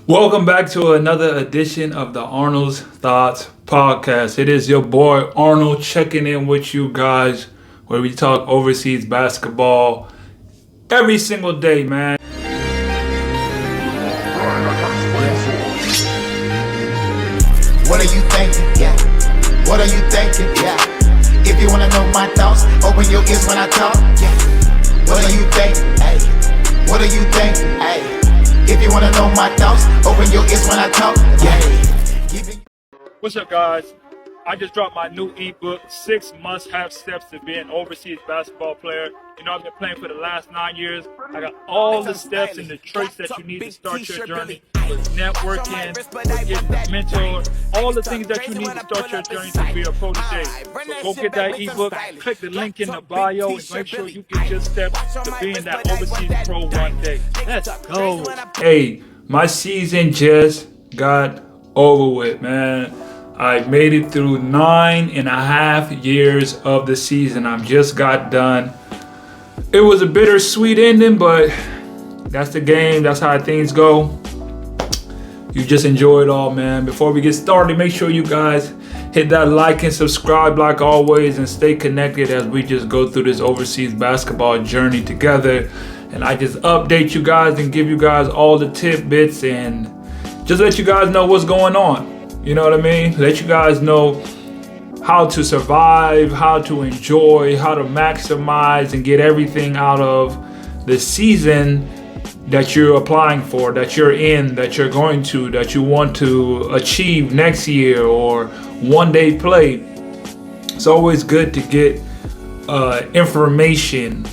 Welcome back to another edition of the Arnold's Thoughts Podcast. It is your boy Arnold checking in with you guys where we talk overseas basketball every single day, man. What are you thinking? Yeah. What are you thinking? Yeah. If you wanna know my thoughts, open your ears when I talk. Yeah. What are you thinking? Hey. What are you thinking? Hey. If you wanna know my thoughts, open your ears when I talk. Yeah. What's up, guys? I just dropped my new ebook, 6 Must-Have Steps to Be an Overseas Basketball Player. You know, I've been playing for the last 9 years. I got all the steps and the traits that you need to start your journey with networking, with getting a mentor, all the things that you need to start your journey to be a protege. So go get that ebook, click the link in the bio, and make sure you get your steps to being that overseas pro one day. Let's go. Hey, my season just got over with, man. I made it through 9.5 years of the season. I just got done. It was a bittersweet ending, but that's the game. That's how things go. You just enjoy it all, man. Before we get started, make sure you guys hit that like and subscribe like always and stay connected as we just go through this overseas basketball journey together. And I just update you guys and give you guys all the tidbits and just let you guys know what's going on. You know what I mean? Let you guys know how to survive, how to enjoy, how to maximize and get everything out of the season that you're applying for, that you're in, that you're going to, that you want to achieve next year or one day play. It's always good to get information.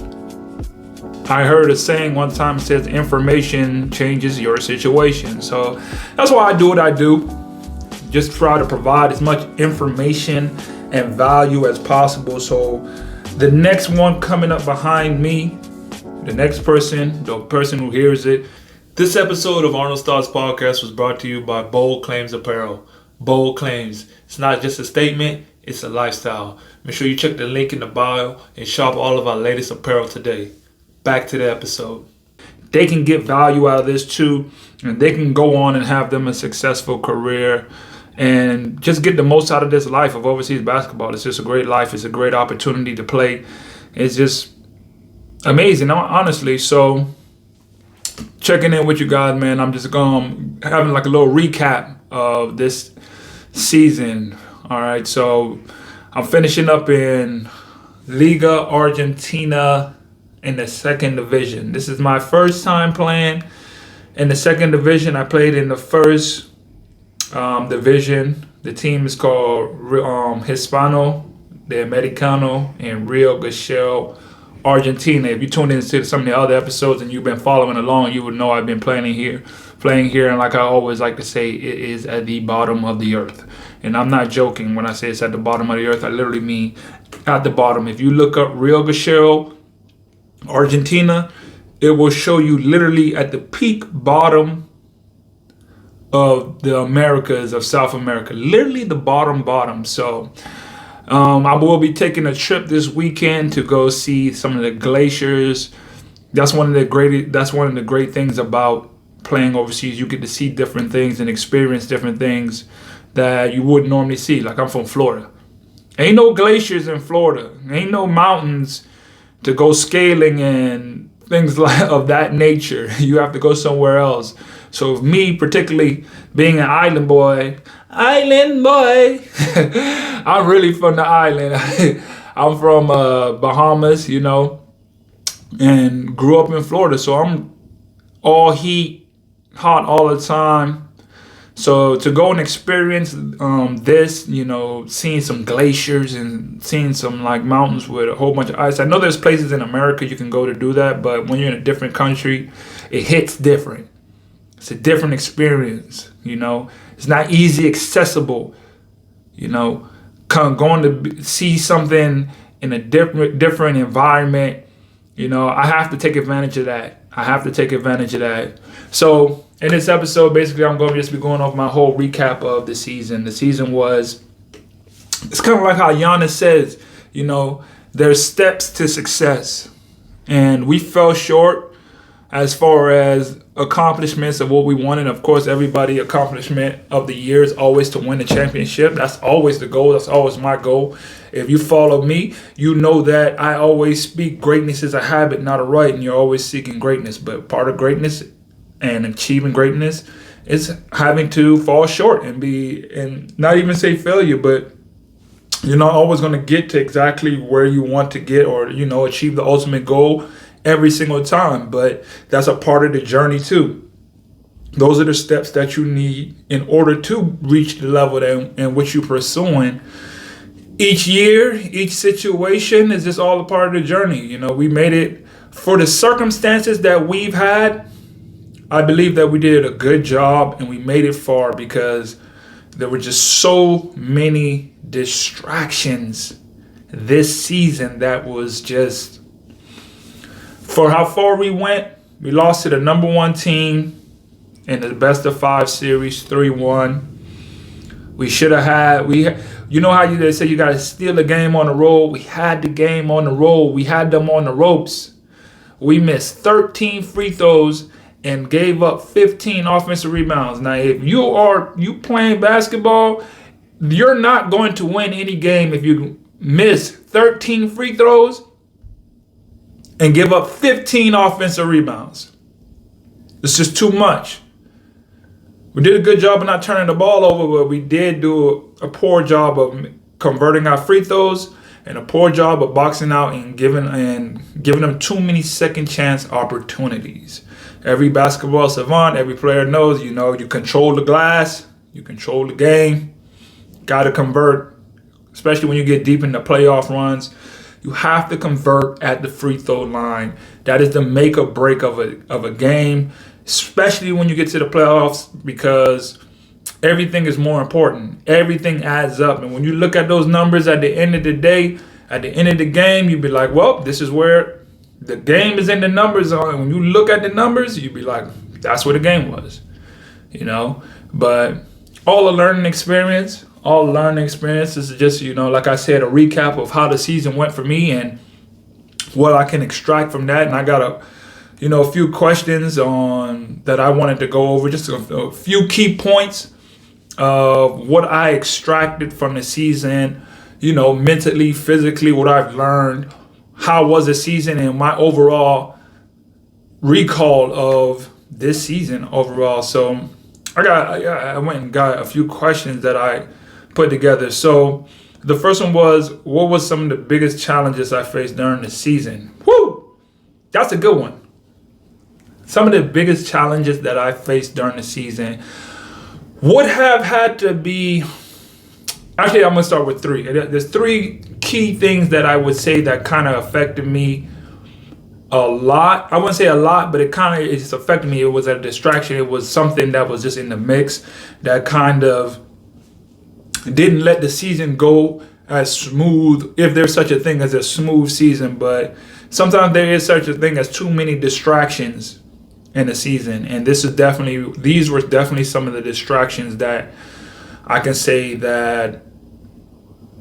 I heard a saying one time, it says information changes your situation. So that's why I do what I do. Just try to provide as much information and value as possible. So the next one coming up behind me, the next person, the person who hears it. This episode of Arnold's Thoughts Podcast was brought to you by Bold Claims Apparel. Bold Claims. It's not just a statement, it's a lifestyle. Make sure you check the link in the bio and shop all of our latest apparel today. Back to the episode. They can get value out of this too, and they can go on and have them a successful career and just get the most out of this life of overseas basketball. It's just a great life. It's a great opportunity to play. It's just amazing, honestly. So checking in with you guys, man. I'm just having like a little recap of this season. All right, so I'm finishing up in Liga Argentina in the second division. This is my first time playing in the second division. I played in the first division. The team is called Hispano de Americano in Rio Gallegos, Argentina. If you tuned into some of the other episodes and you've been following along, you would know I've been playing here. And like I always like to say, it is at the bottom of the earth. And I'm not joking when I say it's at the bottom of the earth. I literally mean at the bottom. If you look up Rio Gallegos, Argentina, it will show you literally at the peak bottom of the Americas, of South America, literally the bottom. So I will be taking a trip this weekend to go see some of the glaciers. That's one of the great things about playing overseas. You get to see different things and experience different things that you wouldn't normally see. Like, I'm from Florida. Ain't no glaciers in Florida. Ain't no mountains to go scaling and things of that nature. You have to go somewhere else. So me, particularly being an island boy, I'm really from the island. I'm from Bahamas, you know, and grew up in Florida. So I'm all heat, hot all the time. So to go and experience this, you know, seeing some glaciers and seeing some like mountains with a whole bunch of ice. I know there's places in America you can go to do that, but when you're in a different country, it hits different. It's a different experience, you know. It's not easy accessible, you know. Going to see something in a different environment, you know. I have to take advantage of that. So in this episode, basically, I'm going to just be going off my whole recap of the season. The season was, it's kind of like how Giannis says, you know, there's steps to success. And we fell short as far as accomplishments of what we wanted. Of course, everybody accomplishment of the year is always to win the championship. That's always the goal. That's always my goal. If you follow me, you know that I always speak greatness is a habit, not a right, and you're always seeking greatness. But part of greatness and achieving greatness is having to fall short and not even say failure, but you're not always going to get to exactly where you want to get or, achieve the ultimate goal every single time. But that's a part of the journey too. Those are the steps that you need in order to reach the level in which you're pursuing. Each year, each situation is just all a part of the journey. We made it for the circumstances that we've had. I believe that we did a good job and we made it far because there were just so many distractions this season that was just, for how far we went, we lost to the number one team in the best of 5 series, 3-1. We should have had, how they say you got to steal a game on the road. We had the game on the road. We had them on the ropes. We missed 13 free throws and gave up 15 offensive rebounds. Now, if you playing basketball, you're not going to win any game if you miss 13 free throws and give up 15 offensive rebounds. It's just too much. We did a good job of not turning the ball over, but we did do a poor job of converting our free throws and a poor job of boxing out and giving them too many second chance opportunities. Every basketball savant, every player knows, you control the glass, you control the game, got to convert, especially when you get deep into playoff runs. You have to convert at the free throw line. That is the make or break of a game, especially when you get to the playoffs, because everything is more important. Everything adds up. And when you look at those numbers at the end of the day, at the end of the game, you'd be like, well, this is where the game is in the numbers. And when you look at the numbers, you'd be like, that's where the game was, But all a learning experience. All learning experiences is just, like I said, a recap of how the season went for me and what I can extract from that. And I got a few questions that I wanted to go over, just a few key points of what I extracted from the season, mentally, physically, what I've learned, how was the season, and my overall recall of this season overall. So I went and got a few questions that I put together. So the first one was, what was some of the biggest challenges I faced during the season? Woo! That's a good one. Some of the biggest challenges that I faced during the season would have had to be, actually, I'm going to start with 3. There's 3 key things that I would say that kind of affected me a lot. I wouldn't say a lot, but it just affected me. It was a distraction. It was something that was just in the mix that kind of didn't let the season go as smooth, if there's such a thing as a smooth season. But sometimes there is such a thing as too many distractions in the season. And these were definitely some of the distractions that I can say that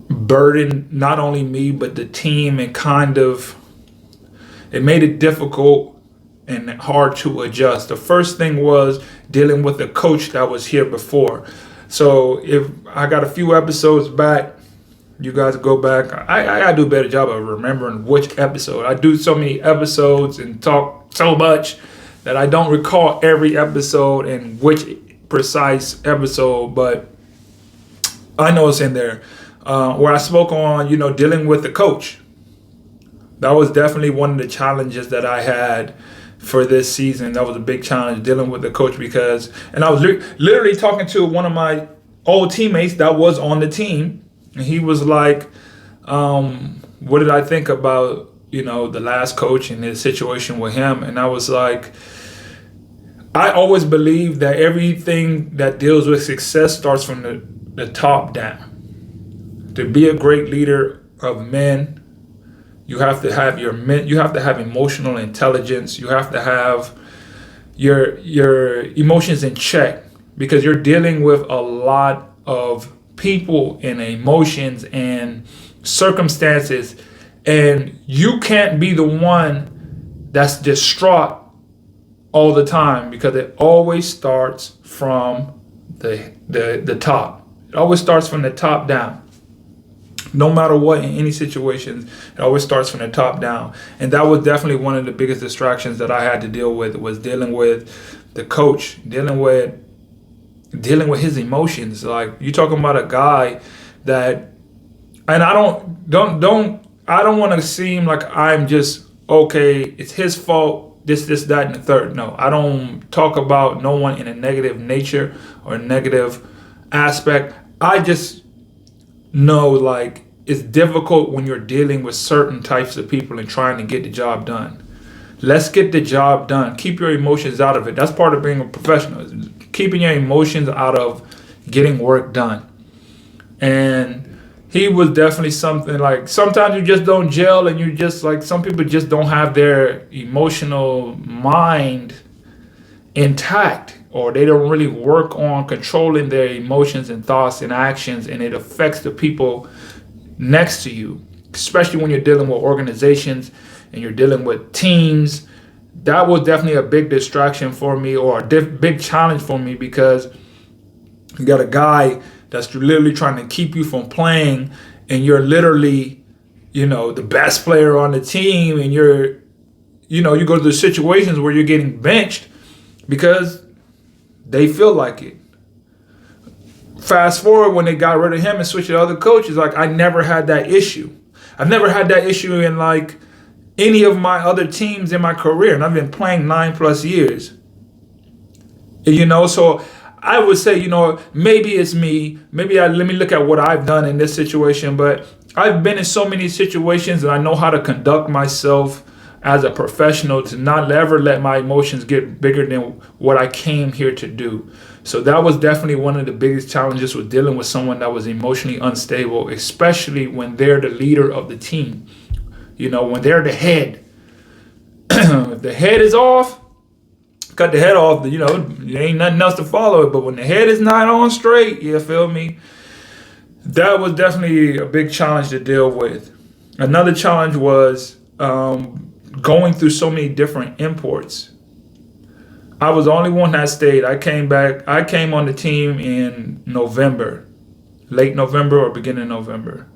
burdened not only me, but the team, and it made it difficult and hard to adjust. The first thing was dealing with a coach that was here before. So if I got a few episodes back, you guys go back. I gotta do a better job of remembering which episode. I do so many episodes and talk so much that I don't recall every episode and which precise episode, but I know it's in there. Where I spoke on, dealing with the coach. That was definitely one of the challenges that I had for this season. That was a big challenge, dealing with the coach, and I was literally talking to one of my old teammates that was on the team, and he was like, what did I think about, the last coach and his situation with him? And I was like, I always believe that everything that deals with success starts from the top down. To be a great leader of men, you have to have emotional intelligence. You have to have your emotions in check, because you're dealing with a lot of people and emotions and circumstances, and you can't be the one that's distraught all the time, because it always starts from the top. It always starts from the top down. No matter what, in any situations, it always starts from the top down. And that was definitely one of the biggest distractions that I had to deal with, was dealing with the coach, dealing with his emotions. Like, you're talking about a guy that, and I don't want to seem like I'm just, okay, it's his fault, this, that, and the third. No, I don't talk about no one in a negative nature or a negative aspect. I just know, like, it's difficult when you're dealing with certain types of people and trying to get the job done. Let's get the job done. Keep your emotions out of it. That's part of being a professional, is keeping your emotions out of getting work done. And he was definitely something, like, sometimes you just don't gel, and you just, like, some people just don't have their emotional mind intact, or they don't really work on controlling their emotions and thoughts and actions, and it affects the people next to you, especially when you're dealing with organizations and you're dealing with teams. That was definitely a big distraction for me, or a big challenge for me, because you got a guy that's literally trying to keep you from playing, and you're literally, the best player on the team, and you go to the situations where you're getting benched because they feel like it. Fast forward when they got rid of him and switched to other coaches, like, I never had that issue. I've never had that issue in, like, any of my other teams in my career, and I've been playing 9+ years. So I would say, maybe it's me. Maybe let me look at what I've done in this situation. But I've been in so many situations, and I know how to conduct myself as a professional to not ever let my emotions get bigger than what I came here to do. So that was definitely one of the biggest challenges, with dealing with someone that was emotionally unstable, especially when they're the leader of the team. When they're the head. If the head is off, cut the head off, there ain't nothing else to follow it. But when the head is not on straight, you feel me? That was definitely a big challenge to deal with. Another challenge was going through so many different imports. I was the only one that stayed. I came on the team in November, late November or beginning of November.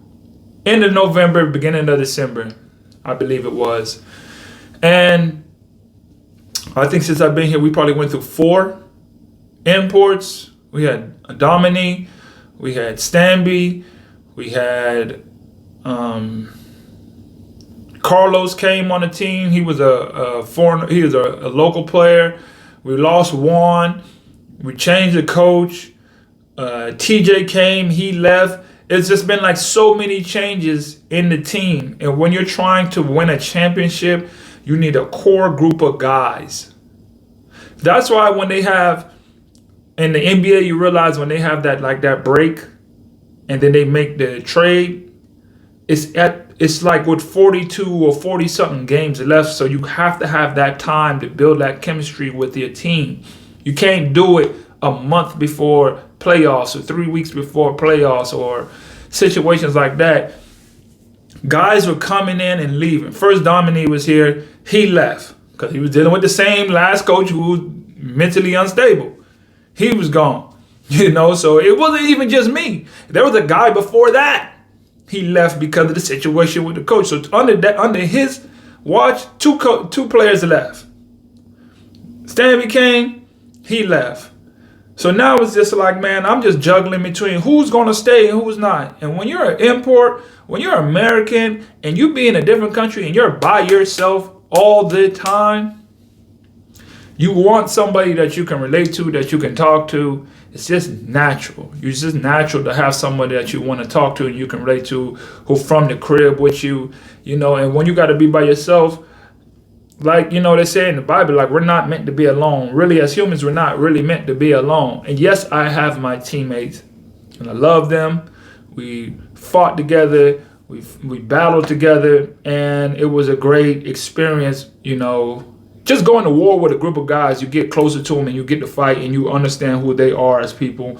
End of November, beginning of December, I believe it was. And I think since I've been here, we probably went through 4 imports. We had Dominique, we had Stanby, we had Carlos came on the team. He was a foreign. He was a local player. We lost Juan. We changed the coach. TJ came. He left. It's just been like so many changes in the team. And when you're trying to win a championship, you need a core group of guys. That's why when they have, in the NBA, you realize when they have that break and then they make the trade, it's like with 42 or 40 something games left. So you have to have that time to build that chemistry with your team. You can't do it a month before playoffs or 3 weeks before playoffs or situations like that. Guys were coming in and leaving. First, Dominique was here. He left because he was dealing with the same last coach who was mentally unstable. He was gone. So it wasn't even just me. There was a guy before that. He left because of the situation with the coach. So under his watch, two players left. Stanley came, he left. So now it's just like, man, I'm just juggling between who's going to stay and who's not. And when you're an import, when you're American and you be in a different country and you're by yourself all the time, you want somebody that you can relate to, that you can talk to. It's just natural. It's just natural to have somebody that you want to talk to and you can relate to, who from the crib with you, and when you got to be by yourself, like, they say in the Bible, like, we're not meant to be alone. Really, as humans, we're not really meant to be alone. And yes, I have my teammates and I love them. We fought together. We battled together, and it was a great experience, Just going to war with a group of guys, you get closer to them and you get to fight and you understand who they are as people.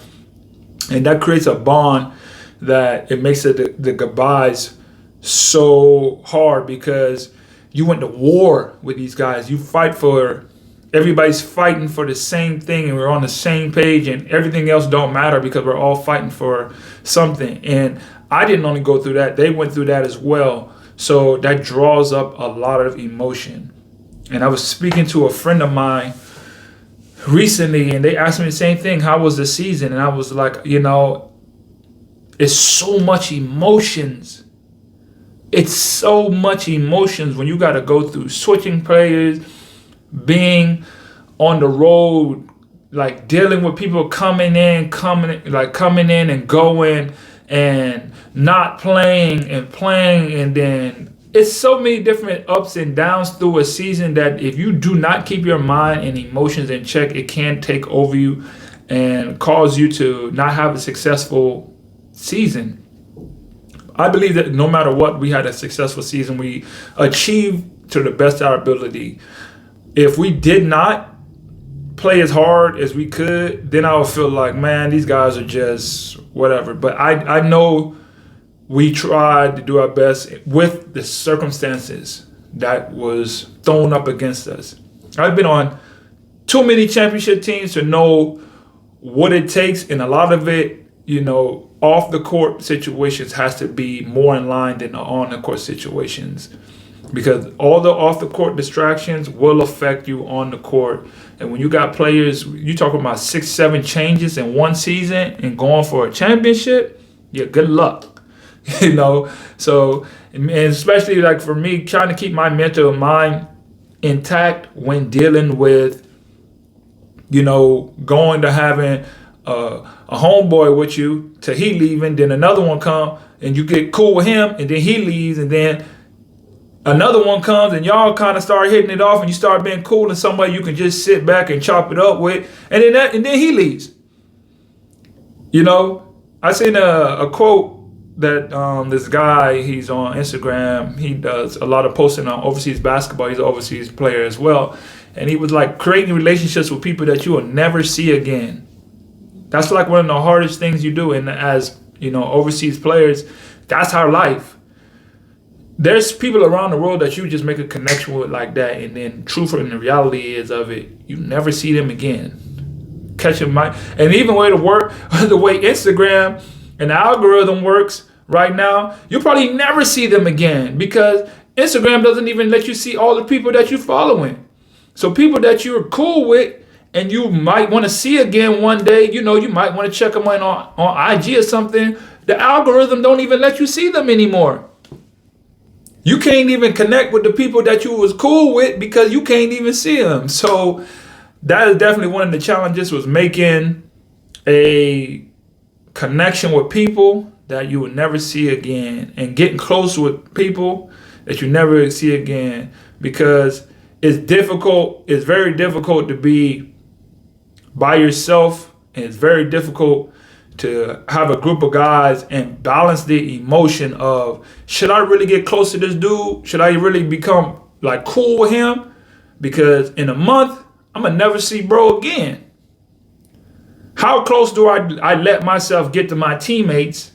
And that creates a bond that it makes the goodbyes so hard, because you went to war with these guys. You fight for everybody's fighting for the same thing and we're on the same page and everything else don't matter because we're all fighting for something. And I didn't only go through that, they went through that as well. So that draws up a lot of emotion. And I was speaking to a friend of mine recently and they asked me the same thing, how was the season? And I was like, it's so much emotions. It's so much emotions when you got to go through switching players, being on the road, like dealing with people coming in and going and not playing and playing. And then it's so many different ups and downs through a season that if you do not keep your mind and emotions in check, it can take over you and cause you to not have a successful season. I believe that no matter what, we had a successful season. We achieved to the best of our ability. If we did not play as hard as we could, then I would feel like, man, these guys are just whatever. But I know we tried to do our best with the circumstances that was thrown up against us. I've been on too many championship teams to know what it takes, and a lot of it, off the court situations has to be more in line than the on the court situations, because all the off the court distractions will affect you on the court. And when you got players, you talking about 6-7 changes in one season and going for a championship, yeah, good luck. So, and especially like for me, trying to keep my mental mind intact when dealing with, going to having a homeboy with you till he leaving, then another one come and you get cool with him, and then he leaves, and then another one comes and y'all kind of start hitting it off and you start being cool and somebody you can just sit back and chop it up with, and then he leaves. I seen a quote that this guy, he's on Instagram, he does a lot of posting on overseas basketball, he's an overseas player as well, and he was like, creating relationships with people that you will never see again. That's like one of the hardest things you do. And as overseas players, that's our life. There's people around the world that you just make a connection with like that, and then truth and the reality is of it, you never see them again. Catch them, and even way to work, the way Instagram and the algorithm works right now, you'll probably never see them again because Instagram doesn't even let you see all the people that you're following. So people that you're cool with and you might want to see again one day, you might want to check them on IG or something, the algorithm don't even let you see them anymore. You can't even connect with the people that you was cool with because you can't even see them. So that is definitely one of the challenges, was making a connection with people that you would never see again and getting close with people that you never see again, because it's difficult. It's very difficult to be by yourself, and it's very difficult to have a group of guys and balance the emotion of, should I really get close to this dude? Should I really become like cool with him? Because in a month, I'm gonna never see bro again. How close do I let myself get to my teammates?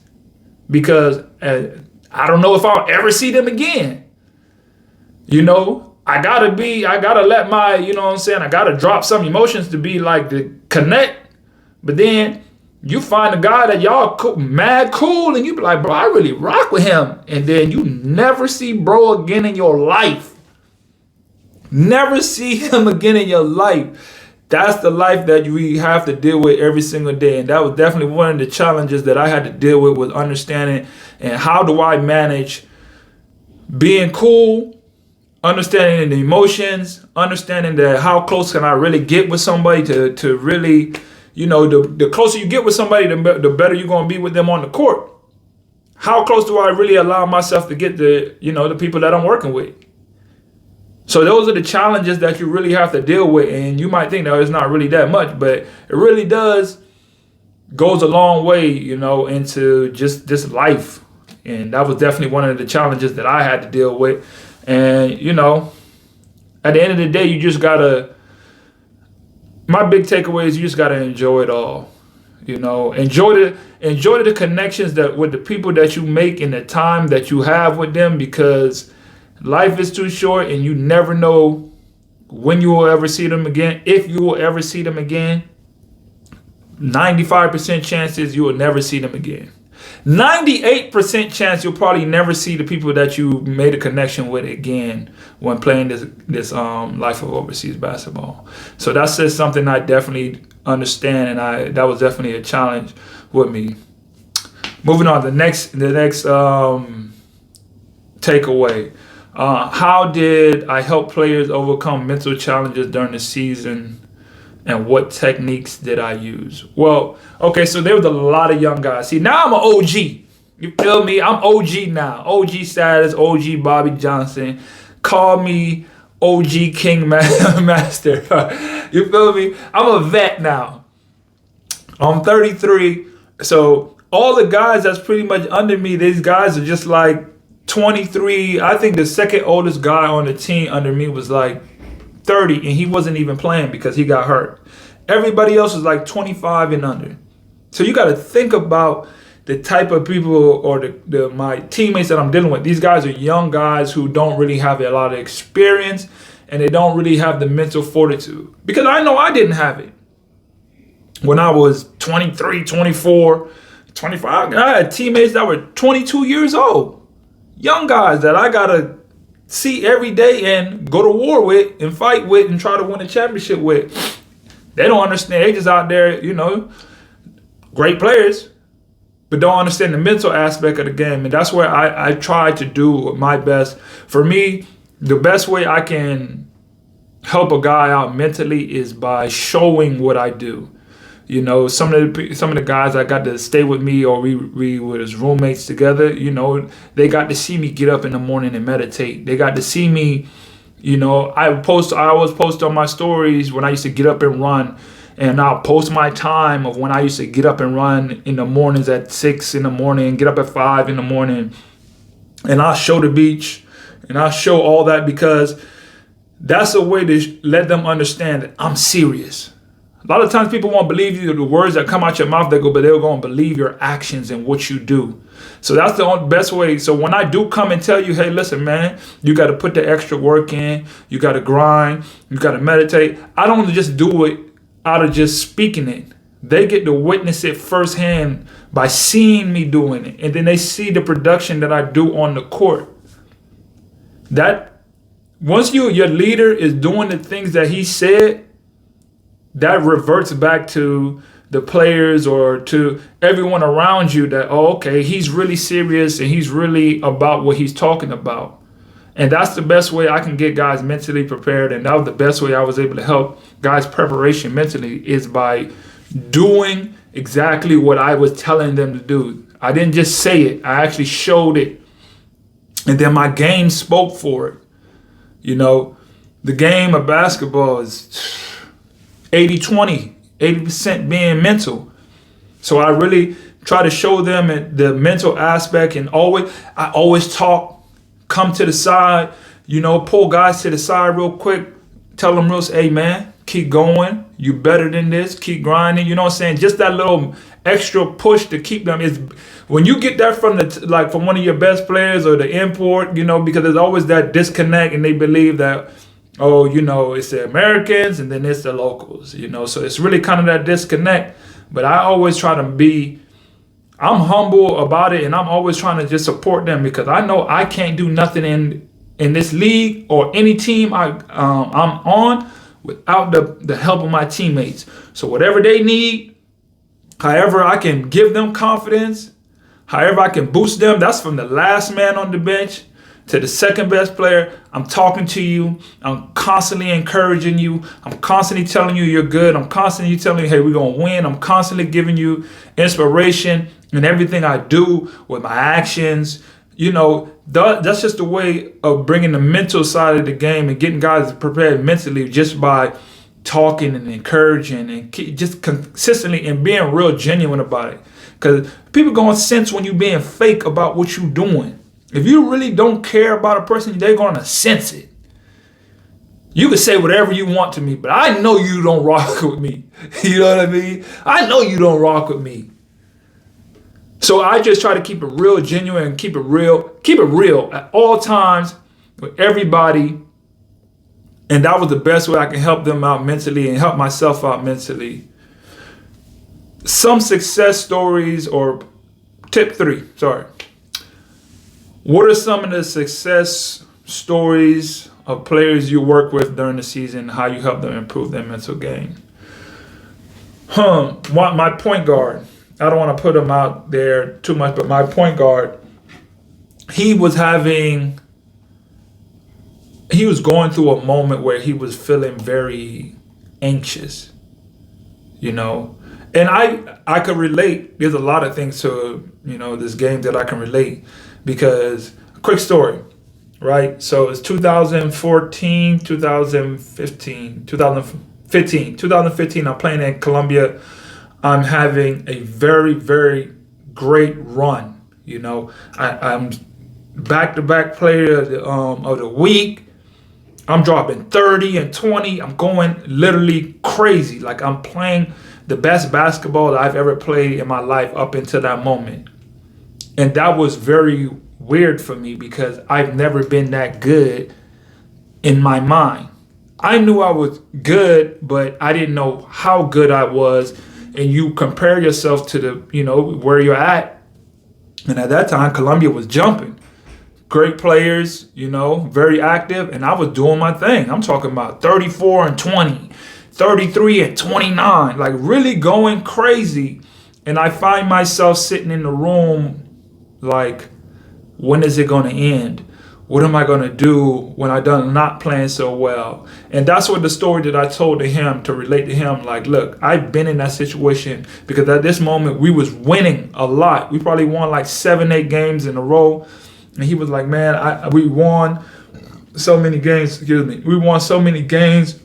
Because I don't know if I'll ever see them again. I gotta let my, I gotta drop some emotions to be like the connect. But then you find a guy that y'all mad cool and you be like, bro, I really rock with him. And then you never see bro again in your life. Never see him again in your life. That's the life that we have to deal with every single day. And that was definitely one of the challenges that I had to deal with, was understanding and how do I manage being cool, understanding the emotions, understanding that how close can I really get with somebody to really, the closer you get with somebody, the better you're going to be with them on the court. How close do I really allow myself to get the people that I'm working with? So those are the challenges that you really have to deal with. And you might think, it's not really that much, but it really goes a long way, into just this life. And that was definitely one of the challenges that I had to deal with. And, at the end of the day, you just gotta, my big takeaway is you just gotta enjoy it all. Enjoy the connections that with the people that you make and the time that you have with them, because life is too short and you never know when you will ever see them again, if you will ever see them again, 95% chances you will never see them again. 98% chance you'll probably never see the people that you made a connection with again when playing this life of overseas basketball. So that's just something I definitely understand, and that was definitely a challenge with me. Moving on, the next takeaway. How did I help players overcome mental challenges during the season, and what techniques did I use? Well, okay, so there was a lot of young guys. See, now I'm an OG. You feel me? I'm OG now. OG status, OG Bobby Johnson. Call me OG King Master. You feel me? I'm a vet now. I'm 33. So all the guys that's pretty much under me, these guys are just like 23. I think the second oldest guy on the team under me was like 30, and he wasn't even playing because he got hurt. Everybody else was like 25 and under. So you got to think about the type of people or my teammates that I'm dealing with. These guys are young guys who don't really have a lot of experience, and they don't really have the mental fortitude. Because I know I didn't have it. When I was 23, 24, 25, I had teammates that were 22 years old. Young guys that I got to see every day and go to war with and fight with and try to win a championship with. They don't understand. They just out there, great players, but don't understand the mental aspect of the game. And that's where I try to do my best. For me, the best way I can help a guy out mentally is by showing what I do. Some of the guys that got to stay with me, or we were as roommates together, they got to see me get up in the morning and meditate. They got to see me, I always post on my stories when I used to get up and run, and I'll post my time of when I used to get up and run in the mornings at 6 in the morning, get up at 5 in the morning, and I'll show the beach, and I'll show all that, because that's a way to let them understand that I'm serious. A lot of times people won't believe you, the words that come out your mouth, but they're going to believe your actions and what you do. So that's the best way. So when I do come and tell you, hey, listen, man, you got to put the extra work in. You got to grind. You got to meditate. I don't just do it out of just speaking it. They get to witness it firsthand by seeing me doing it. And then they see the production that I do on the court. That once your leader is doing the things that he said, that reverts back to the players or to everyone around you that, oh, okay, he's really serious and he's really about what he's talking about. And that's the best way I can get guys mentally prepared. And that was the best way I was able to help guys' preparation mentally, is by doing exactly what I was telling them to do. I didn't just say it. I actually showed it. And then my game spoke for it. The game of basketball is 80-20, 80% being mental. So I really try to show them the mental aspect, and I always talk, come to the side, pull guys to the side real quick, tell them hey man, keep going, you better than this, keep grinding, you know what I'm saying? Just that little extra push to keep them. Is when you get that from from one of your best players or the import, because there's always that disconnect, and they believe that, oh, it's the Americans and then it's the locals, so it's really kind of that disconnect. But I always try to I'm humble about it, and I'm always trying to just support them, because I know I can't do nothing in this league or any team I'm on without the help of my teammates. So whatever they need, however I can give them confidence, however I can boost them, that's from the last man on the bench to the second best player. I'm talking to you. I'm constantly encouraging you. I'm constantly telling you you're good. I'm constantly telling you, hey, we're going to win. I'm constantly giving you inspiration in everything I do with my actions. That's just a way of bringing the mental side of the game and getting guys prepared mentally, just by talking and encouraging and just consistently and being real genuine about it. Because people going to sense when you being fake about what you're doing. If you really don't care about a person, they're going to sense it. You can say whatever you want to me, but I know you don't rock with me. You know what I mean? I know you don't rock with me. So I just try to keep it real genuine and keep it real at all times with everybody. And that was the best way I can help them out mentally and help myself out mentally. Some success stories, or tip 3, sorry. What are some of the success stories of players you work with during the season, how you help them improve their mental game? My point guard, I don't want to put him out there too much, but my point guard, he was going through a moment where he was feeling very anxious, you know. And I could relate. There's a lot of things to, you know, this game that I can relate, because, quick story, right? So it's 2014, 2015, I'm playing in Colombia. I'm having a very, very great run. You know, I'm back-to-back player of the week. I'm dropping 30 and 20. I'm going literally crazy. Like, I'm playing the best basketball that I've ever played in my life up until that moment. And that was very weird for me, because I've never been that good in my mind. I knew I was good, but I didn't know how good I was. And you compare yourself to the, you know, where you're at. And at that time, Colombia was jumping. Great players, you know, very active. And I was doing my thing. I'm talking about 34 and 20, 33 and 29, like really going crazy. And I find myself sitting in the room like, when is it going to end? What am I going to do when I'm done not playing so well? And that's what the story that I told to him, to relate to him. Like, look, I've been in that situation, because at this moment we was winning a lot. We probably won like 7-8 games in a row. And he was like, man, we won so many games. We won so many games.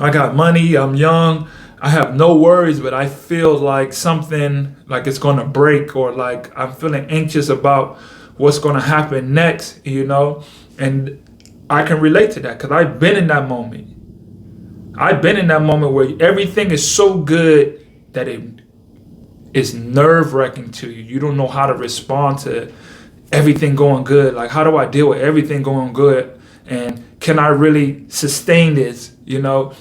I got money. I'm young. I have no worries, but I feel like something, like it's going to break, or like I'm feeling anxious about what's going to happen next, you know. And I can relate to that, because I've been in that moment. I've been in that moment where everything is so good that it is nerve-wracking to you. You don't know how to respond to everything going good. Like, how do I deal with everything going good? And can I really sustain this, you know?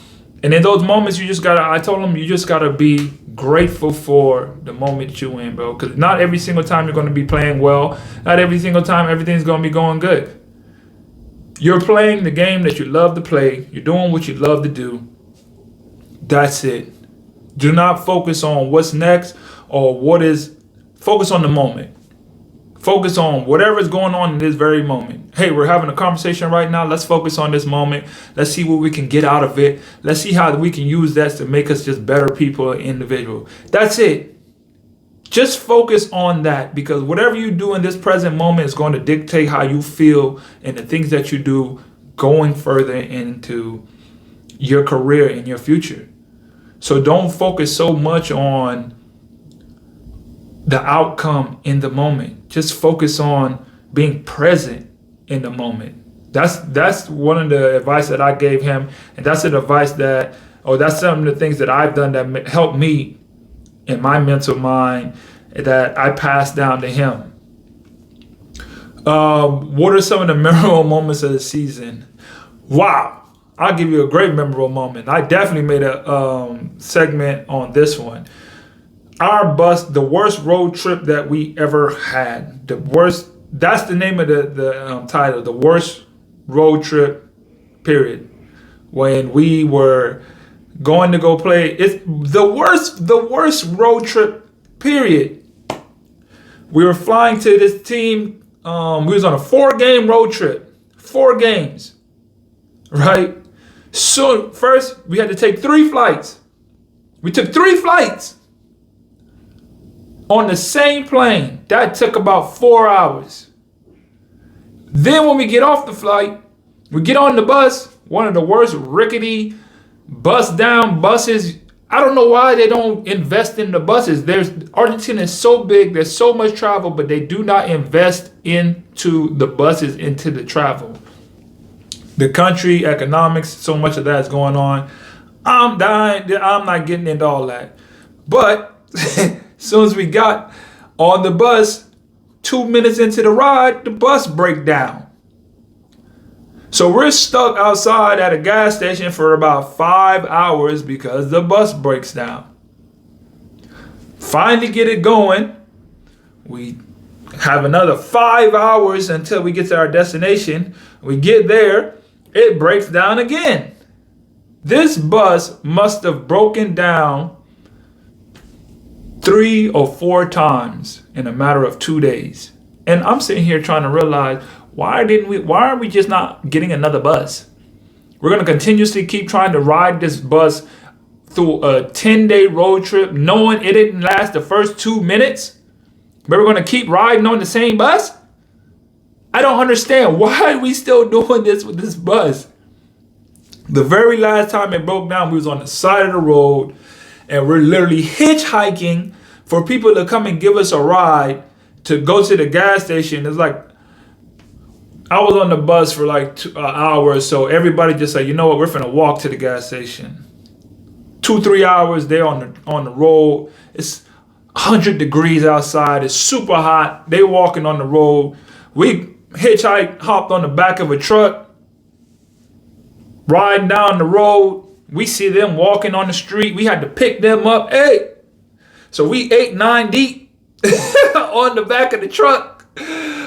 And in those moments, I told him, you just gotta be grateful for the moment you're in, bro. Because not every single time you're gonna be playing well. Not every single time everything's gonna be going good. You're playing the game that you love to play. You're doing what you love to do. That's it. Do not focus on what's next or focus on the moment. Focus on whatever is going on in this very moment. Hey, we're having a conversation right now. Let's focus on this moment. Let's see what we can get out of it. Let's see how we can use that to make us just better people and individual. That's it. Just focus on that, because whatever you do in this present moment is going to dictate how you feel and the things that you do going further into your career and your future. So don't focus so much on the outcome in the moment. Just focus on being present in the moment. That's one of the advice that I gave him, and that's the advice that's some of the things that I've done that helped me in my mental mind, that I passed down to him. What are some of the memorable moments of the season? Wow, I'll give you a great memorable moment. I definitely made a segment on this one. The worst road trip that we ever had. That's the name of the title, the worst road trip, period. When we were going to go play, it's the worst road trip, period. We were flying to this team, we was on a 4-game road trip, 4 games, right? So first we had to take 3 flights. We took 3 flights on the same plane. That took about 4 hours. Then when we get off the flight, we get on the bus, one of the worst rickety bust-down buses. I don't know why they don't invest in the buses. Argentina is so big, there's so much travel, but they do not invest into the buses, into the travel. The country, economics, so much of that is going on. I'm dying. I'm not getting into all that. But as soon as we got on the bus, 2 minutes into the ride, the bus break down. So we're stuck outside at a gas station for about 5 hours because the bus breaks down. Finally get it going. We have another 5 hours until we get to our destination. We get there, it breaks down again. This bus must have broken down 3 or 4 times in a matter of 2 days. And I'm sitting here trying to realize, why are we just not getting another bus? We're going to continuously keep trying to ride this bus through a 10-day road trip, knowing it didn't last the first 2 minutes, but we're going to keep riding on the same bus? I don't understand. Why are we still doing this with this bus? The very last time it broke down, we was on the side of the road, and we're literally hitchhiking for people to come and give us a ride to go to the gas station. It's like, I was on the bus for like an hour or so. Everybody just said, you know what, we're finna walk to the gas station. 2-3 hours there on the road. It's 100 degrees outside. It's super hot. They walking on the road. We hopped on the back of a truck, riding down the road. We see them walking on the street. We had to pick them up. Hey, so we 8-9 deep on the back of the truck.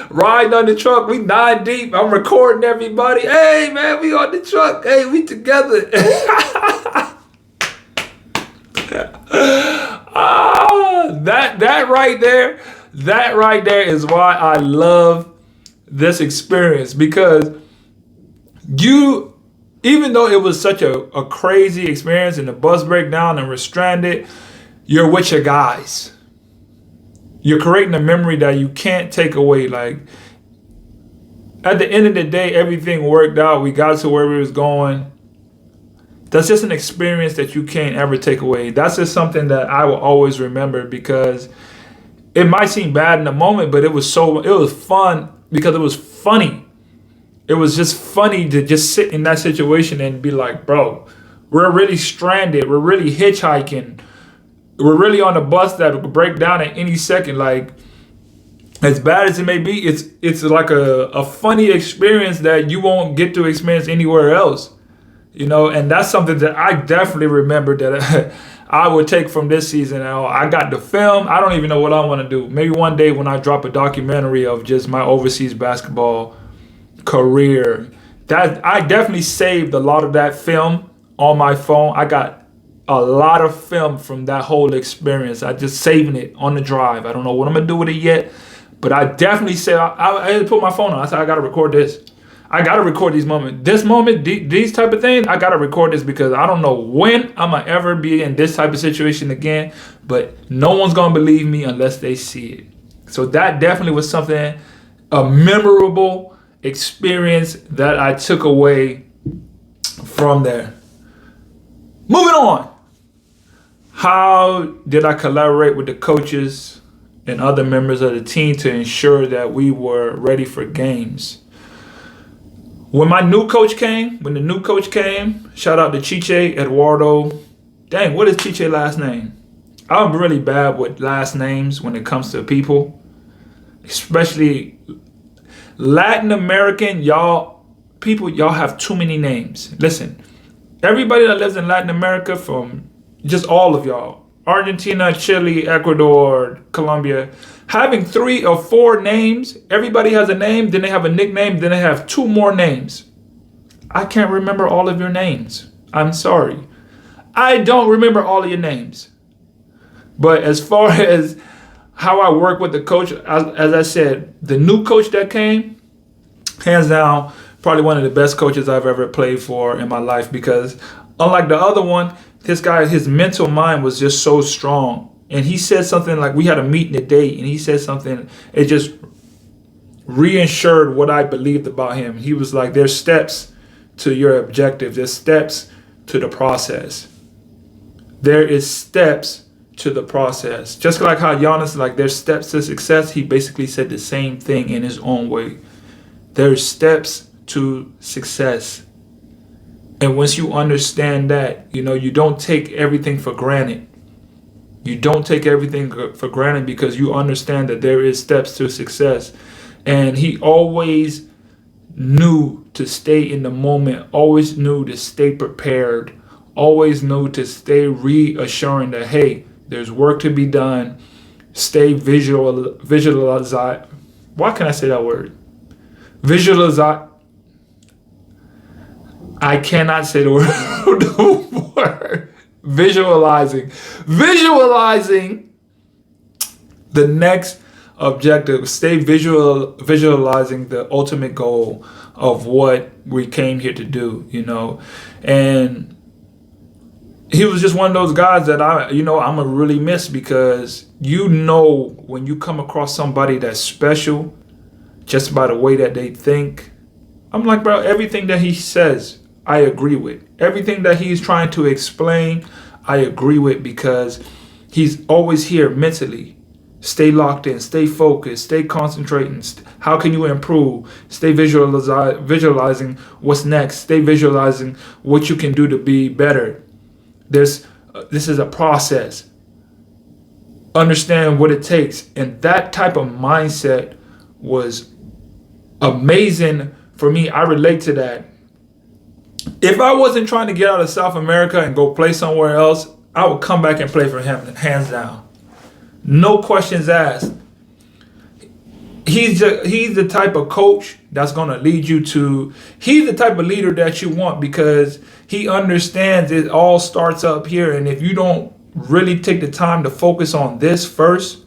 Riding on the truck, we 9 deep. I'm recording everybody. Hey man, we on the truck. Hey, we together. That right there is why I love this experience, because even though it was such a crazy experience and the bus breakdown and we're stranded, you're with your guys. You're creating a memory that you can't take away. Like, at the end of the day, everything worked out. We got to where we was going. That's just an experience that you can't ever take away. That's just something that I will always remember, because it might seem bad in the moment, but it was fun because it was funny. It was just funny to just sit in that situation and be like, bro, we're really stranded. We're really hitchhiking. We're really on a bus that could break down at any second. Like, as bad as it may be, it's like a funny experience that you won't get to experience anywhere else. You know, and that's something that I definitely remember that I would take from this season. I got the film. I don't even know what I want to do. Maybe one day when I drop a documentary of just my overseas basketball career, that I definitely saved a lot of that film on my phone. I got a lot of film from that whole experience. I just saving it on the drive. I don't know what I'm gonna do with it yet, but I definitely said I had to put my phone on. I said, I gotta record this. I gotta record these moments. This moment, these type of things, I gotta record this, because I don't know when I'm gonna ever be in this type of situation again, but no one's gonna believe me unless they see it. So that definitely was something, a memorable experience that I took away from there. Moving on. How did I collaborate with the coaches and other members of the team to ensure that we were ready for games? When the new coach came, shout out to Chiche Eduardo. Dang, what is Chiche's last name? I'm really bad with last names when it comes to people, especially Latin American. Y'all have too many names. Listen, everybody that lives in Latin America, from just all of y'all, Argentina, Chile, Ecuador, Colombia, having 3 or 4 names. Everybody has a name, then they have a nickname, then they have 2 more names. I can't remember all of your names. I'm sorry. I don't remember all of your names. But as far as how I work with the coach, as I said, the new coach that came, hands down, probably one of the best coaches I've ever played for in my life, because unlike the other one, this guy, his mental mind was just so strong. And he said something like, we had a meeting today, and he said something, it just reassured what I believed about him. He was like, there's steps to your objective. There's steps to the process. There is steps to the process. Just like how Giannis, like, there's steps to success. He basically said the same thing in his own way. There's steps to success. And once you understand that, you don't take everything for granted. You don't take everything for granted, because you understand that there is steps to success. And he always knew to stay in the moment, always knew to stay prepared, always knew to stay reassuring that, hey, there's work to be done. Stay visualize. Why can I say that word? Visualize. I cannot say the word. The word. Visualizing the next objective. Stay visualizing the ultimate goal of what we came here to do, and he was just one of those guys that I'm gonna really miss, because when you come across somebody that's special just by the way that they think. I'm like, bro, everything that he says I agree with. Everything that he's trying to explain I agree with, because he's always here mentally. Stay locked in, stay focused, stay concentrating. How can you improve? Stay visualizing what's next. Stay visualizing what you can do to be better. This is a process. Understand what it takes. And that type of mindset was amazing for me. I relate to that. If I wasn't trying to get out of South America and go play somewhere else, I would come back and play for him, hands down. No questions asked. He's the type of coach that's going to lead you to, he's the type of leader that you want, because he understands it all starts up here. And if you don't really take the time to focus on this first,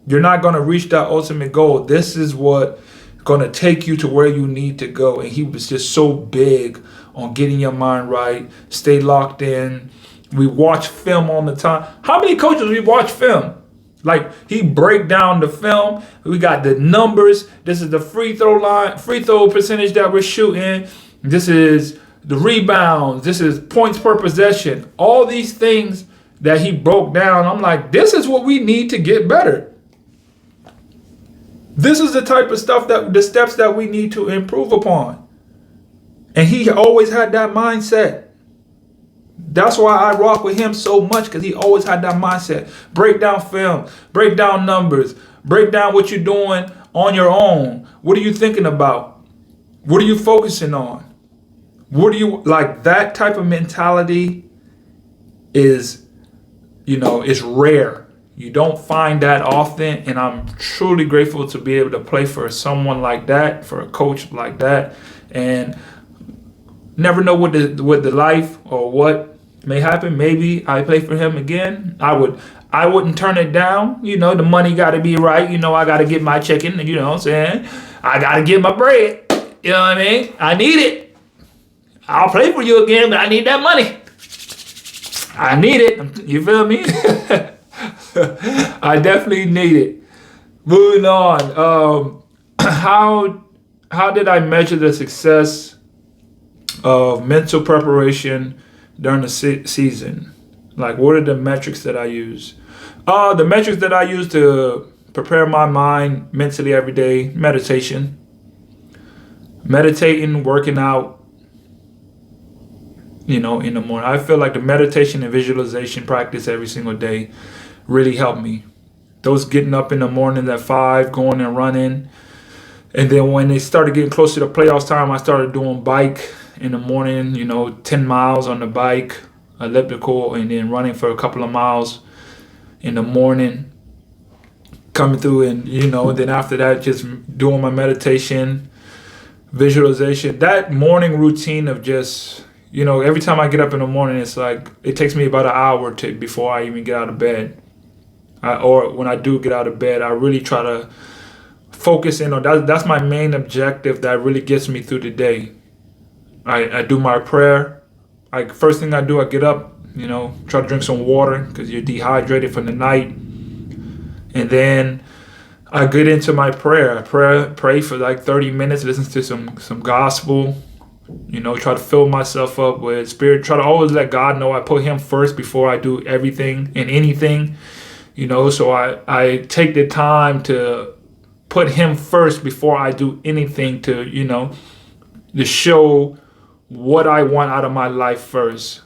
you're not going to reach that ultimate goal. This is what going to take you to where you need to go. And he was just so big on getting your mind right. Stay locked in. We watch film all the time. How many coaches we watch film? Like, he break down the film. We got the numbers. This is the free throw percentage that we're shooting. This is the rebounds. This is points per possession. All these things that he broke down. I'm like, this is what we need to get better. This is the type of stuff the steps that we need to improve upon. And he always had that mindset. That's why I rock with him so much, because he always had that mindset. Break down film, break down numbers, break down what you're doing on your own. What are you thinking about? What are you focusing on? What do you like? That type of mentality is rare. You don't find that often, and I'm truly grateful to be able to play for someone like that, for a coach like that, and never know what the life or what may happen. Maybe I play for him again. I wouldn't turn it down. The money got to be right. I got to get my chicken. You know what I'm saying? I got to get my bread. You know what I mean? I need it. I'll play for you again, but I need that money. I need it. You feel me? I definitely need it. Moving on. How did I measure the success of mental preparation during the season? Like, what are the metrics that I use? The metrics that I use to prepare my mind mentally every day: meditating, working out, in the morning. I feel like the meditation and visualization practice every single day really helped me. Those getting up in the morning at 5, going and running. And then when they started getting closer to playoffs time, I started doing bike in the morning, 10 miles on the bike, elliptical, and then running for a couple of miles in the morning, coming through, and then after that, just doing my meditation, visualization. That morning routine of just, every time I get up in the morning, it's like it takes me about an hour before I even get out of bed. Or when I do get out of bed, I really try to focus in on that. That's my main objective that really gets me through the day. I do my prayer. First thing I do, I get up, try to drink some water, because you're dehydrated from the night. And then I get into my prayer. I pray for like 30 minutes, listen to some gospel, try to fill myself up with spirit. Try to always let God know I put him first before I do everything and anything, so I take the time to put him first before I do anything to show what I want out of my life first.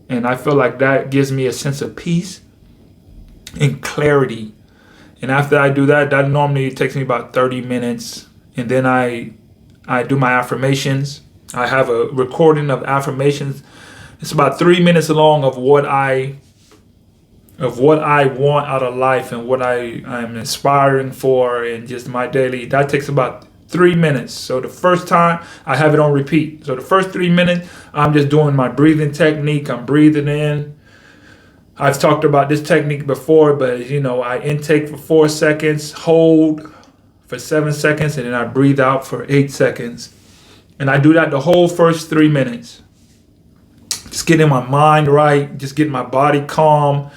And I feel like that gives me a sense of peace and clarity. And after I do that, that normally takes me about 30 minutes. And then I I do my affirmations. I have a recording of affirmations. It's about 3 minutes long of what I want out of life and what I'm aspiring for, and just my daily. That takes about 3 minutes. So the first time I have it on repeat. So the first 3 minutes, I'm just doing my breathing technique. I'm breathing in. I've talked about this technique before, but I intake for 4 seconds, hold for 7 seconds, and then I breathe out for 8 seconds. And I do that the whole first 3 minutes. Just getting my mind right, just getting my body calm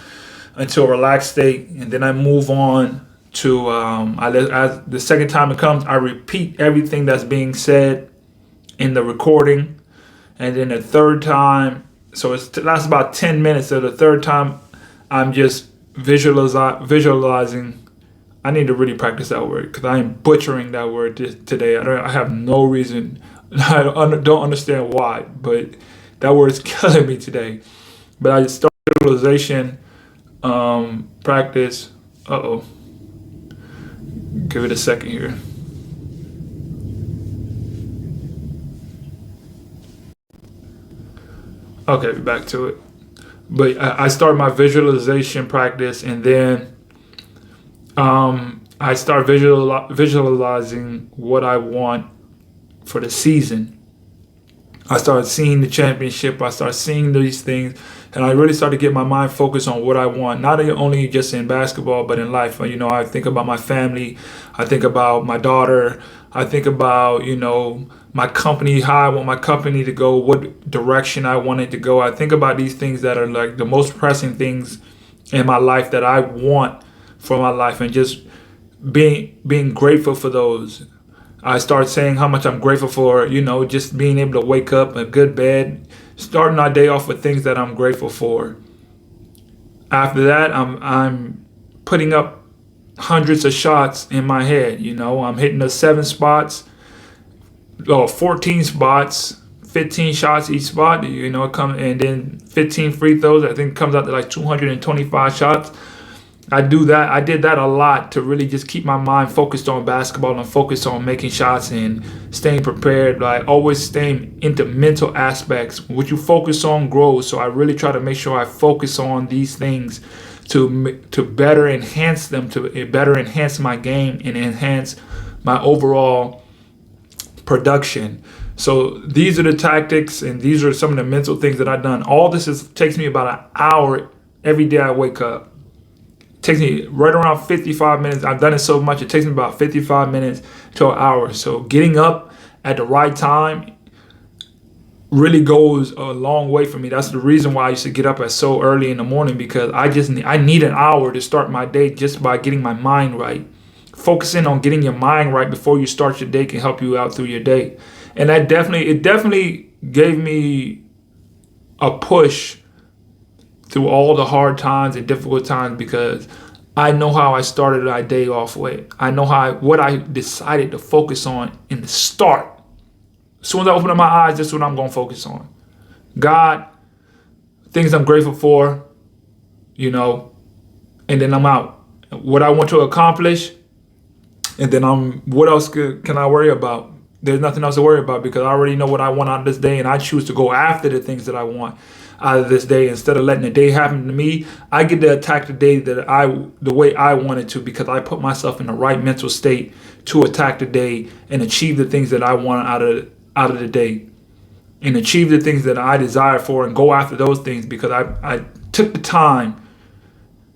into a relaxed state. And then I move on to, the second time it comes, I repeat everything that's being said in the recording. And then the third time, so that's about 10 minutes. So the third time, I'm just visualizing. I need to really practice that word because I am butchering that word today. I have no reason. I don't understand why, but that word is killing me today. But I start visualization practice. Give it a second here. Okay, back to it. But I start my visualization practice, and then I start visualizing what I want for the season. I start seeing the championship. I start seeing these things, and I really start to get my mind focused on what I want, not only just in basketball, but in life. I think about my family. I think about my daughter. I think about, my company, how I want my company to go, what direction I want it to go. I think about these things that are like the most pressing things in my life that I want for my life, and just being grateful for those. I start saying how much I'm grateful for, just being able to wake up, a good bed, starting our day off with things that I'm grateful for. After that, I'm putting up hundreds of shots in my head. I'm hitting the 7 spots, 14 spots, 15 shots each spot. And then 15 free throws. I think it comes out to like 225 shots. I did that a lot to really just keep my mind focused on basketball and focused on making shots and staying prepared. Like always staying into mental aspects. What you focus on grows. So I really try to make sure I focus on these things to better enhance them, to better enhance my game and enhance my overall production. So these are the tactics, and these are some of the mental things that I've done. All this takes me about an hour every day I wake up. It takes me right around 55 minutes. I've done it so much, it takes me about 55 minutes to an hour. So getting up at the right time really goes a long way for me. That's the reason why I used to get up at so early in the morning, because I need an hour to start my day just by getting my mind right. Focusing on getting your mind right before you start your day can help you out through your day. And it definitely gave me a push through all the hard times and difficult times, because I know how I started my day off with. I know what I decided to focus on in the start. As soon as I open up my eyes, that's what I'm going to focus on. God, things I'm grateful for, and then I'm out. What I want to accomplish, and then what else can I worry about? There's nothing else to worry about, because I already know what I want out of this day, and I choose to go after the things that I want out of this day. Instead of letting the day happen to me, I get to attack the day the way I want it to, because I put myself in the right mental state to attack the day and achieve the things that I want out of the day, and achieve the things that I desire for, and go after those things, because I took the time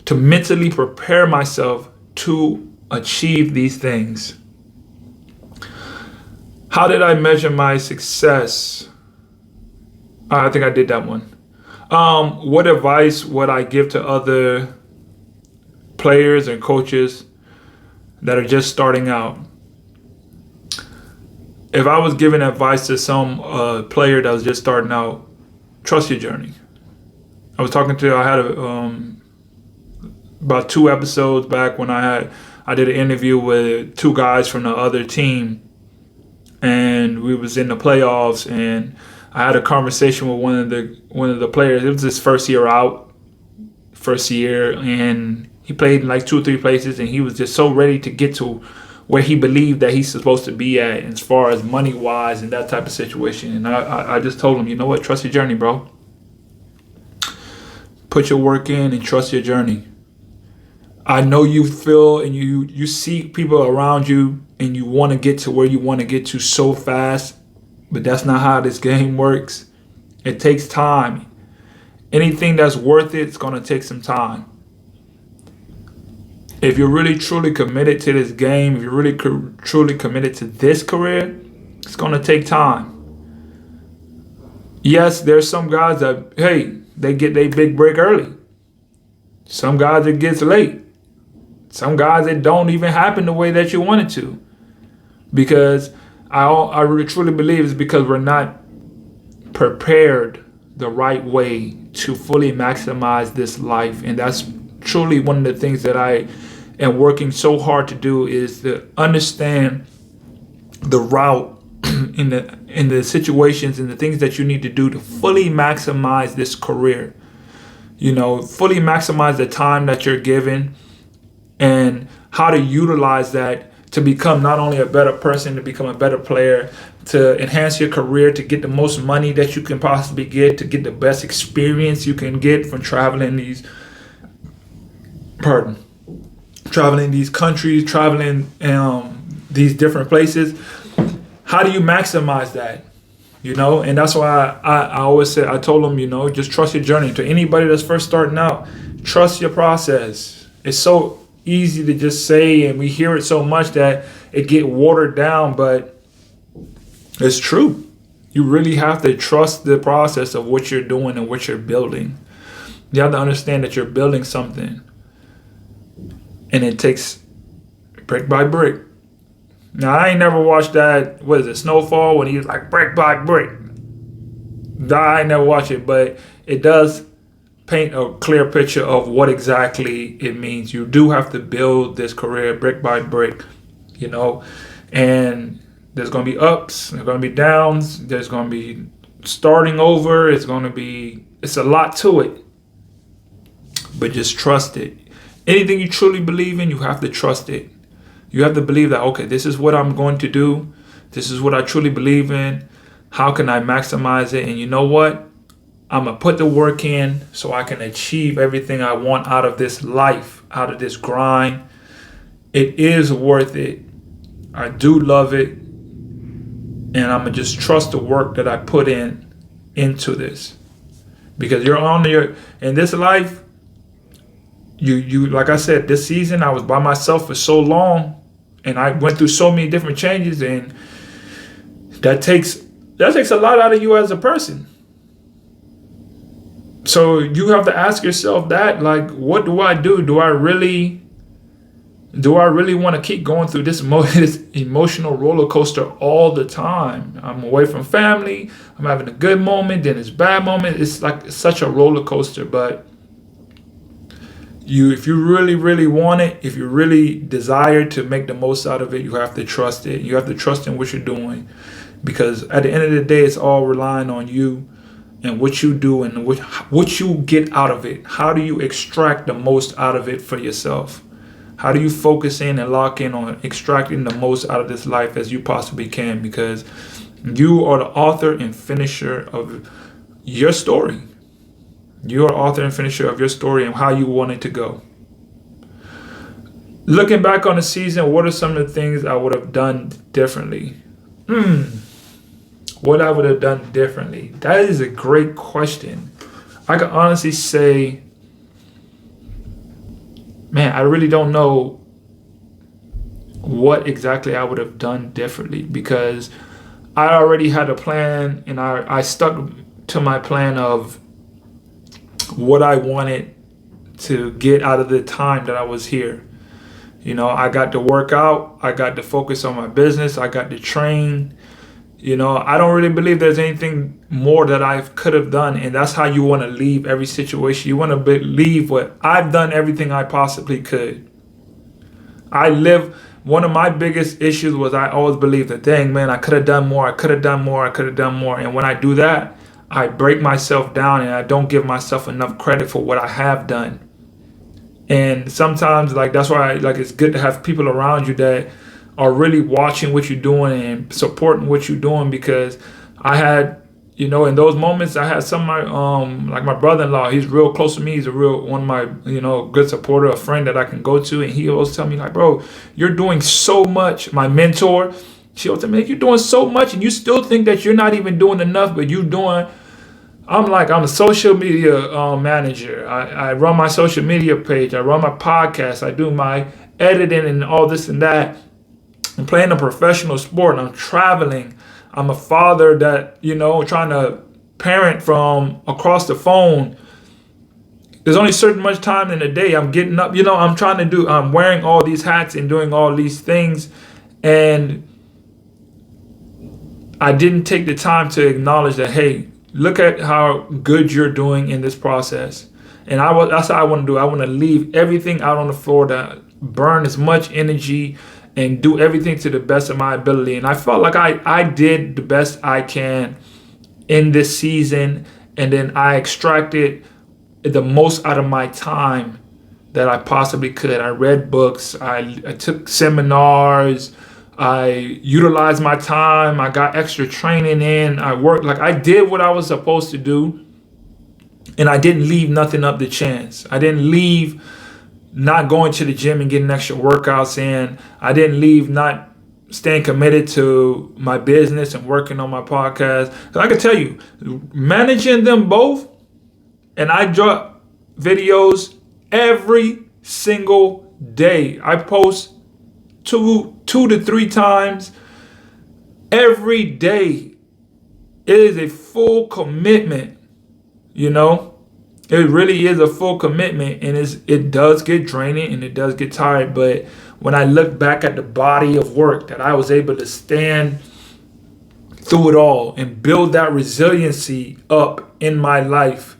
to mentally prepare myself to achieve these things. How did I measure my success? I think I did that one. What advice would I give to other players and coaches that are just starting out? If I was giving advice to some player that was just starting out, trust your journey. I had about 2 episodes back when I did an interview with 2 guys from the other team, and we was in the playoffs, and I had a conversation with one of the players. It was his first year, and he played in like 2 or 3 places, and he was just so ready to get to where he believed that he's supposed to be at as far as money wise and that type of situation. And I just told him, you know what, trust your journey, bro. Put your work in and trust your journey. I know you feel and you see people around you and you want to get to where you want to get to so fast, but that's not how this game works. It takes time. Anything that's worth it's going to take some time. If you're really truly committed to this game, if you're really truly committed to this career, it's going to take time. Yes, there's some guys that, hey, they get their big break early. Some guys it gets late. Some guys it don't even happen the way that you want it to. Because I really truly believe it's because we're not prepared the right way to fully maximize this life. And that's truly one of the things that I am working so hard to do, is to understand the route in the situations and the things that you need to do to fully maximize this career. You know, fully maximize the time that you're given and how to utilize that to become not only a better person, to become a better player, to enhance your career, to get the most money that you can possibly get, to get the best experience you can get from traveling these countries, traveling these different places. How do you maximize that? You know, and that's why I always say, I told them, you know, just trust your journey. To anybody that's first starting out, trust your process. It's so easy to just say, and we hear it so much that it get watered down, but it's true. You really have to trust the process of what you're doing and what you're building. You have to understand that you're building something, and it takes brick by brick. Now, I ain't never watched that, what is it, Snowfall, when he was like brick by brick. I ain't never watched it, but it does paint a clear picture of what exactly it means. You do have to build this career brick by brick, you know, and there's going to be ups, there's going to be downs, there's going to be starting over, it's a lot to it, but just trust it. Anything you truly believe in, you have to trust it. You have to believe that, okay, this is what I'm going to do. This is what I truly believe in. How can I maximize it? And you know what? I'm going to put the work in so I can achieve everything I want out of this life, out of this grind. It is worth it. I do love it. And I'm going to just trust the work that I put into this. Because in this life, you like I said, this season I was by myself for so long, and I went through so many different changes, and that takes a lot out of you as a person. So you have to ask yourself that, like, what do I do? Do I really want to keep going through this emotional roller coaster all the time? I'm away from family, I'm having a good moment, then it's a bad moment. It's like such a roller coaster. But if you really, really want it, if you really desire to make the most out of it, you have to trust it. You have to trust in what you're doing, because at the end of the day, it's all relying on you and what you do and what you get out of it. How do you extract the most out of it for yourself? How do you focus in and lock in on extracting the most out of this life as you possibly can? Because you are the author and finisher of your story. You are author and finisher of your story and how you want it to go. Looking back on the season, what are some of the things I would have done differently? What I would have done differently? That is a great question. I can honestly say, man, I really don't know what exactly I would have done differently, because I already had a plan, and I stuck to my plan of what I wanted to get out of the time that I was here. You know, I got to work out, I got to focus on my business, I got to train. You know, I don't really believe there's anything more that I could have done, and that's how you want to leave every situation. You want to believe what I've done, everything I possibly could. One of my biggest issues was I always believed that, dang, man, I could have done more, I could have done more, I could have done more. And when I do that, I break myself down and I don't give myself enough credit for what I have done. And sometimes, like, that's why it's good to have people around you that are really watching what you're doing and supporting what you're doing. Because I had, in those moments, I had some of my, like my brother-in-law, he's real close to me. He's one of my, good supporter, a friend that I can go to. And he always tell me like, bro, you're doing so much. My mentor, she always tell me, you're doing so much and you still think that you're not even doing enough, but you doing. I'm a social media manager. I run my social media page. I run my podcast. I do my editing and all this and that. I'm playing a professional sport. I'm traveling. I'm a father that, trying to parent from across the phone. There's only certain much time in the day. I'm getting up, I'm wearing all these hats and doing all these things. And I didn't take the time to acknowledge that, hey, look at how good you're doing in this process. And that's how I want to do. I want to leave everything out on the floor to burn as much energy and do everything to the best of my ability. And I felt like I did the best I can in this season. And then I extracted the most out of my time that I possibly could. I read books. I took seminars. I utilized my time. I got extra training in. I worked. I did what I was supposed to do. And I didn't leave nothing up to chance. I didn't leave not going to the gym and getting extra workouts in. I didn't leave not staying committed to my business and working on my podcast. Because I can tell you, managing them both, and I drop videos every single day. I post two to three times every day. It is a full commitment, It really is a full commitment, and it does get draining and it does get tired. But when I look back at the body of work that I was able to stand through it all and build that resiliency up in my life,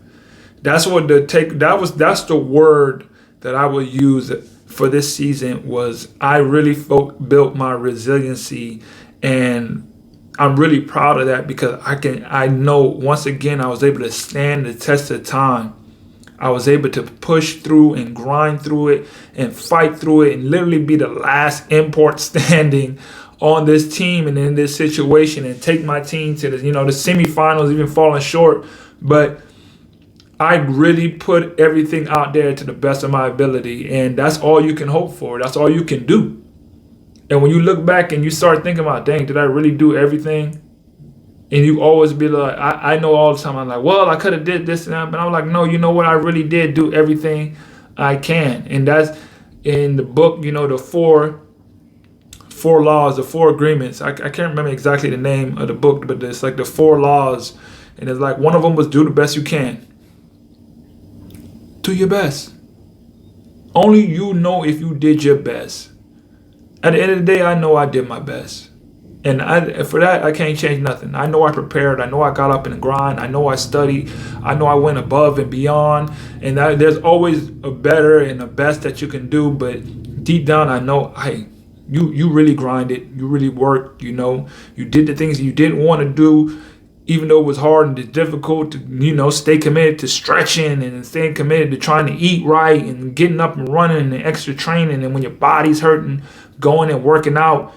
that's the word that I would use for this season was I really built my resiliency. And I'm really proud of that because I know once again I was able to stand the test of time. I was able to push through and grind through it and fight through it and literally be the last import standing on this team and in this situation and take my team to the semifinals, even falling short. But I really put everything out there to the best of my ability, and that's all you can hope for. That's all you can do. And when you look back and you start thinking about, dang, did I really do everything? And you always be like, I know all the time, I'm like, well, I could have did this and that. But I'm like, no, you know what? I really did do everything I can. And that's in the book, the four laws, the four agreements. I can't remember exactly the name of the book, but it's like the 4 laws. And it's like one of them was do the best you can. Do your best. Only you know if you did your best. At the end of the day, I know I did my best. And for that, I can't change nothing. I know I prepared. I know I got up in the grind. I know I studied. I know I went above and beyond. And there's always a better and a best that you can do. But deep down, I know, hey, you really grinded. You really worked. You did the things you didn't want to do, even though it was hard and difficult to, stay committed to stretching and staying committed to trying to eat right and getting up and running and extra training. And when your body's hurting, going and working out,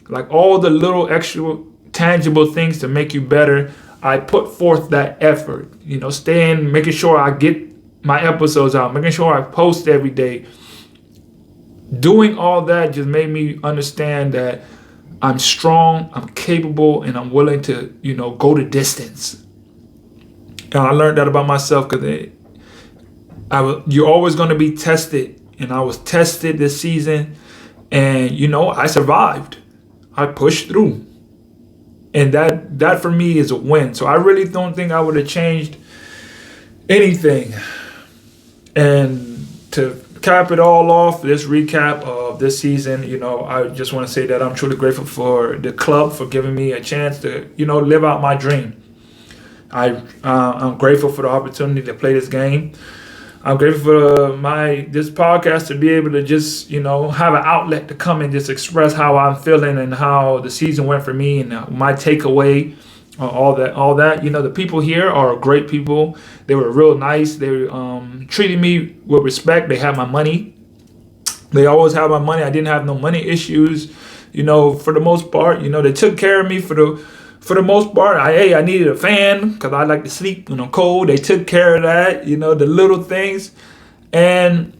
like all the little extra tangible things to make you better, I put forth that effort, staying, making sure I get my episodes out, making sure I post every day. Doing all that just made me understand that I'm strong, I'm capable, and I'm willing to, go the distance. And I learned that about myself because you're always going to be tested. And I was tested this season, and, I survived. I pushed through. And that for me is a win. So I really don't think I would have changed anything. And to cap it all off, this recap of this season, I just want to say that I'm truly grateful for the club for giving me a chance to, live out my dream. I'm grateful for the opportunity to play this game. I'm grateful for this podcast to be able to just, have an outlet to come and just express how I'm feeling and how the season went for me and my takeaway, all that. The people here are great people. They were real nice. They treated me with respect. They had my money. They always have my money. I didn't have no money issues. for the most part, they took care of me for the most part. I needed a fan because I like to sleep when I'm cold. They took care of that, the little things. And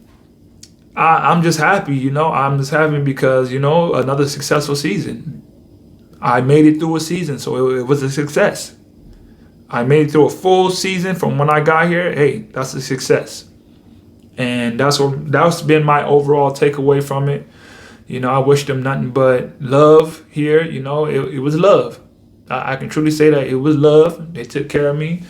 I'm just happy, I'm just happy because, another successful season. I made it through a season, so it was a success. I made it through a full season from when I got here. Hey, that's a success. And that's been my overall takeaway from it. I wish them nothing but love here. It was love. I can truly say that it was love. They took care of me.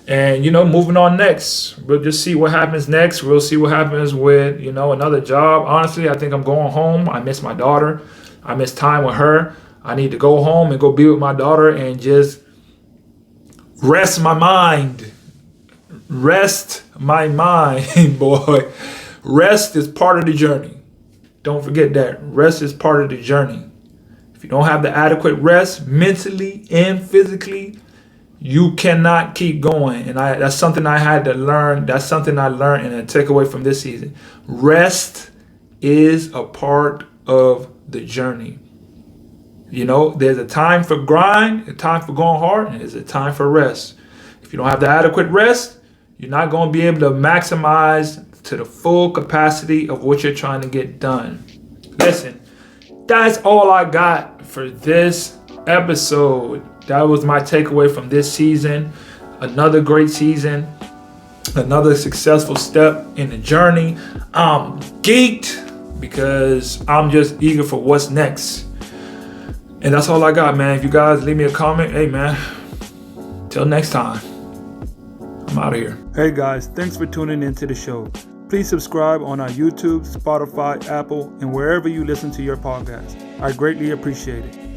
And, moving on next, we'll just see what happens next. We'll see what happens with, another job. Honestly, I think I'm going home. I miss my daughter. I miss time with her. I need to go home and go be with my daughter and just rest my mind. Rest my mind, boy. Rest is part of the journey. Don't forget that. Rest is part of the journey. If you don't have the adequate rest mentally and physically, you cannot keep going. And that's something I had to learn. That's something I learned and a takeaway from this season. Rest is a part of the journey. There's a time for grind, a time for going hard, and there's a time for rest. If you don't have the adequate rest, you're not going to be able to maximize to the full capacity of what you're trying to get done. Listen, that's all I got for this episode. That was my takeaway from this season. Another great season. Another successful step in the journey. I'm geeked because I'm just eager for what's next. And that's all I got, man. If you guys leave me a comment, hey, man, till next time, I'm out of here. Hey, guys, thanks for tuning into the show. Please subscribe on our YouTube, Spotify, Apple, and wherever you listen to your podcast. I greatly appreciate it.